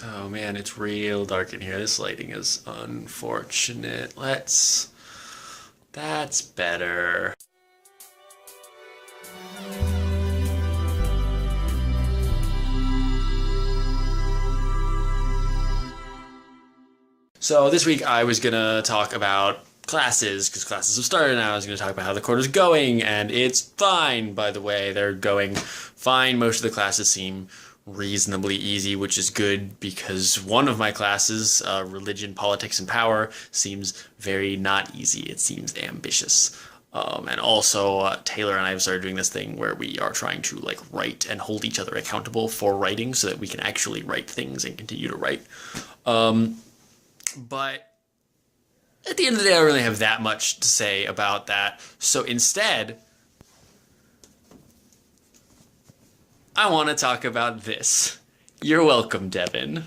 Oh man, it's real dark in here. This lighting is unfortunate. That's better. So this week I was gonna talk about classes, because classes have started, and I was gonna talk about how the quarter's going, and it's fine, by the way. They're going fine. Most of the classes seem reasonably easy, which is good because one of my classes, Religion, Politics, and Power, seems very not easy. It seems ambitious. And also, Taylor and I have started doing this thing where we are trying to like write and hold each other accountable for writing so that we can actually write things and continue to write. But at the end of the day, I don't really have that much to say about that. So instead, I want to talk about this. You're welcome, Devin.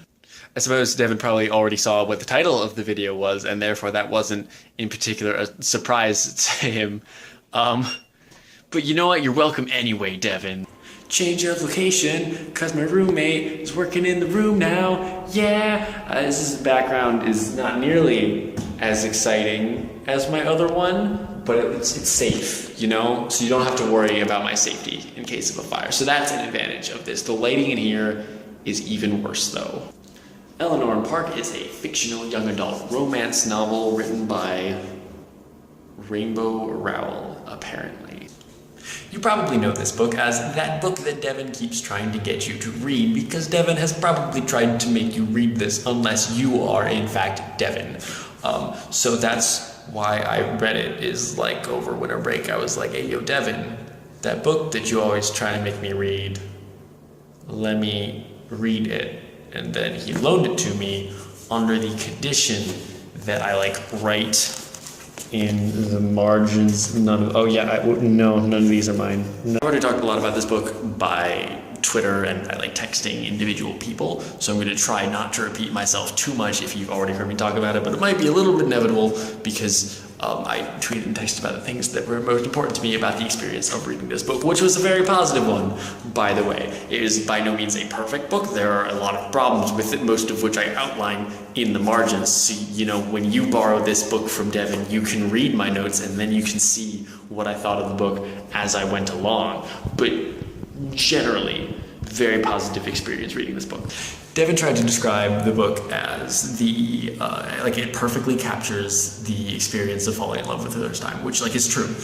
I suppose Devin probably already saw what the title of the video was, and therefore that wasn't in particular a surprise to him. But you know what? You're welcome anyway, Devin. Change of location, cause my roommate is working in the room now. Yeah, this background is not nearly as exciting as my other one, but it's safe, you know? So you don't have to worry about my safety in case of a fire. So that's an advantage of this. The lighting in here is even worse though. Eleanor and Park is a fictional young adult romance novel written by Rainbow Rowell, apparently. You probably know this book as that book that Devin keeps trying to get you to read, because Devin has probably tried to make you read this unless you are in fact Devin. So that's why I read it, is like over winter break I was like, hey yo Devin, that book that you always try to make me read, let me read it. And then he loaned it to me under the condition that I like write in the margins. None of none of these are mine. No. I've already talked a lot about this book by Twitter and by like texting individual people, so I'm going to try not to repeat myself too much if you've already heard me talk about it, but it might be a little bit inevitable because I tweeted and texted about the things that were most important to me about the experience of reading this book, which was a very positive one, by the way. It is by no means a perfect book. There are a lot of problems with it, most of which I outline in the margins. So, you know, when you borrow this book from Devin, you can read my notes and then you can see what I thought of the book as I went along. But generally, very positive experience reading this book. Devin tried to describe the book as the, like it perfectly captures the experience of falling in love for the first time, which like is true.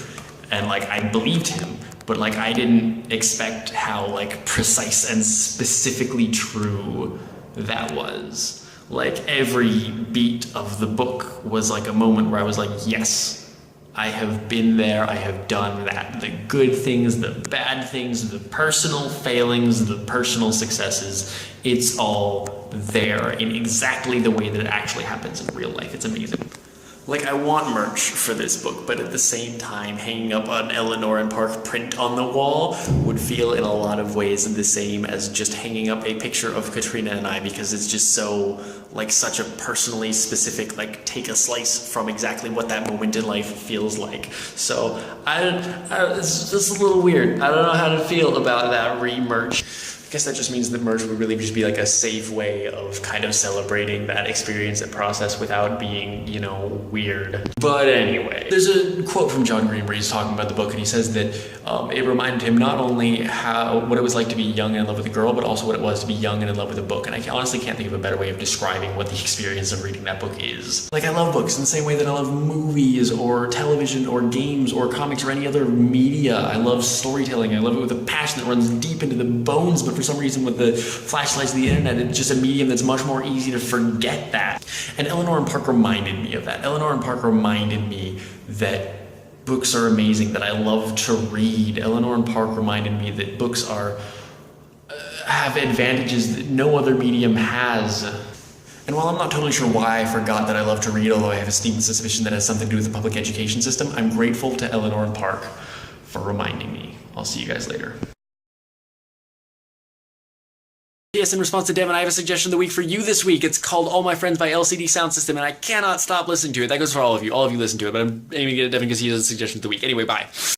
And like, I believed him, but like, I didn't expect how like precise and specifically true that was. Like every beat of the book was like a moment where I was like, yes, I have been there, I have done that. The good things, the bad things, the personal failings, the personal successes, it's all there in exactly the way that it actually happens in real life. It's amazing. Like, I want merch for this book, but at the same time, hanging up an Eleanor and Park print on the wall would feel in a lot of ways the same as just hanging up a picture of Katrina and I, because it's just so, like, such a personally specific, like, take a slice from exactly what that moment in life feels like. So, it's just a little weird. I don't know how to feel about that re-merch. I guess that just means that merch would really just be like a safe way of kind of celebrating that experience and process without being, you know, weird. But anyway, there's a quote from John Green where he's talking about the book, and he says that it reminded him not only what it was like to be young and in love with a girl, but also what it was to be young and in love with a book. And I honestly can't think of a better way of describing what the experience of reading that book is. Like, I love books in the same way that I love movies or television or games or comics or any other media. I love storytelling. I love it with a passion that runs deep into the bones, but for some reason with the flashlights of the internet, it's just a medium that's much more easy to forget that. And Eleanor and Park reminded me of that. Eleanor and Park reminded me that books are amazing, that I love to read. Eleanor and Park reminded me that books have advantages that no other medium has. And while I'm not totally sure why I forgot that I love to read, although I have a sneaking suspicion that has something to do with the public education system, I'm grateful to Eleanor and Park for reminding me. I'll see you guys later. Yes, in response to Devin, I have a suggestion of the week for you this week. It's called All My Friends by LCD Sound System, and I cannot stop listening to it. That goes for all of you. All of you listen to it, but I'm aiming to get it Devin because he has a suggestion of the week. Anyway, bye.